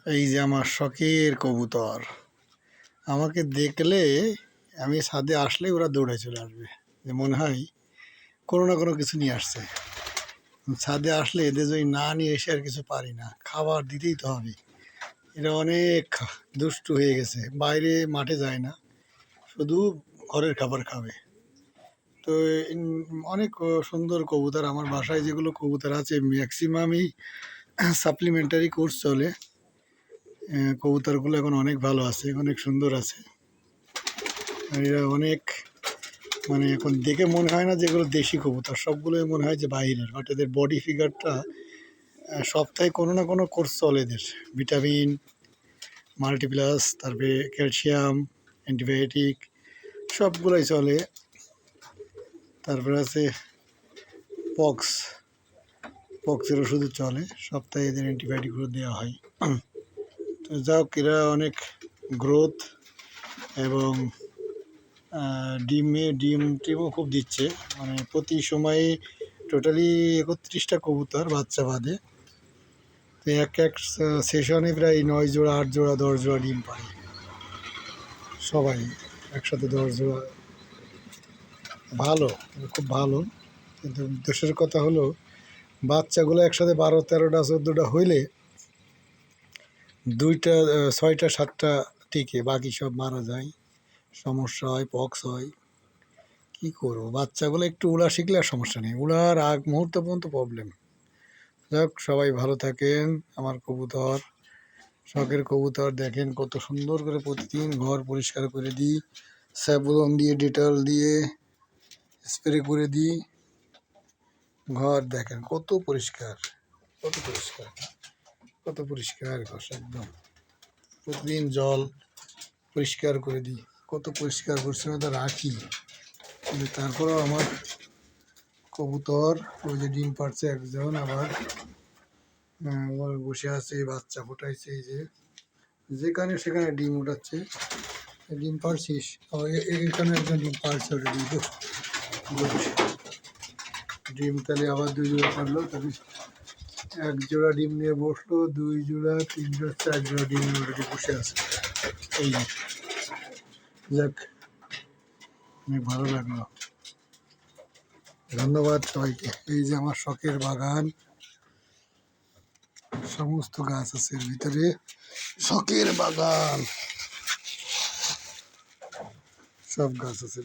এই যে আমার শখের কবুতর, আমাকে দেখলে আমি ছাদে আসলে ওরা দৌড়ে চলে আসবে। যে মনে হয় কোনো না কোনো কিছু নিয়ে আসছে। ছাদে আসলে এদের যদি না নিয়ে এসে আর কিছু পারি না, খাবার দিতেই তো হবে। এরা অনেক দুষ্টু হয়ে গেছে, বাইরে মাঠে যায় না, শুধু ঘরের খাবার খাবে। তো অনেক সুন্দর কবুতর আমার বাসায় যেগুলো কবুতর আছে ম্যাক্সিমামই সাপ্লিমেন্টারি কোর্স চলে। কবুতরগুলো এখন অনেক ভালো আছে, অনেক সুন্দর আছে। আর এরা অনেক মানে এখন দেখে মনে হয় না যে এগুলো দেশি কবুতর, সবগুলোই মনে হয় যে বাইরের। বাট এদের বডি ফিগারটা সপ্তাহে কোনো না কোনো কোর্স চলে এদের। ভিটামিন, মাল্টিপ্লাস, তারপরে ক্যালসিয়াম, অ্যান্টিবায়োটিক সবগুলোই চলে। তারপরে আছে পক্স, পক্সের ওষুধও চলে, সপ্তাহে এদের অ্যান্টিবায়োটিকগুলো দেওয়া হয়। তো যাক, এরা অনেক গ্রোথ এবং ডিমও খুব দিচ্ছে। মানে প্রতি সময়ে টোটালি 31টা কবুতর বাচ্চা বাঁধে। তো এক সেশনে প্রায় 9 জোড়া, 8 জোড়া, 10 জোড়া ডিম পাড়ে সবাই একসাথে। 10 জোড়া ভালো, খুব ভালো। কিন্তু দোষের কথা হলো বাচ্চাগুলো একসাথে 12-13টা 14টা হইলে 2টা 6টা 7টা টিকে, বাকি সব মারা যায়, সমস্যা হয়, পক্স হয়। কী করবো, বাচ্চাগুলো একটু উড়া শিখলে আর সমস্যা নেই, উড়ার আগ মুহূর্ত পর্যন্ত প্রবলেম। যাক, সবাই ভালো থাকেন। আমার কবুতর, শখের কবুতর, দেখেন কত সুন্দর করে প্রতিদিন ঘর পরিষ্কার করে দিই, স্যাভলন দিয়ে, ডেটল দিয়ে স্প্রে করে দিই। ঘর দেখেন কত পরিষ্কার, কত পরিষ্কার, কত পরিষ্কার ঘর একদম। প্রতিদিন জল পরিষ্কার করে দিই, কত পরিষ্কার পরিচ্ছন্নতা রাখি। কিন্তু তারপরেও আমার কবুতর ওই যে ডিম পাড়ছে একজন, আবার বসে আছে, বাচ্চা ফোটাইছে, এই যে যেখানে সেখানে ডিম উঠাচ্ছে। ডিম পাড়ছিস? এখানে একজন ডিম পাড়ছে অলরেডি। ডিম তাহলে আবার 2 জোড়া পারলো, তাহলে 1 জোড়া ডিম নিয়ে বসলো, 2 জোড়া, 3 জোড়া, 4 জোড়া ডিম অলরেডি বসে আছে। এই যাক, অনেক ভালো লাগলো। ধন্যবাদ সবাইকে। এই যে আমার শখের বাগান, সমস্ত গাছ আছে এর ভিতরে। শখের বাগান, সব গাছ আছে।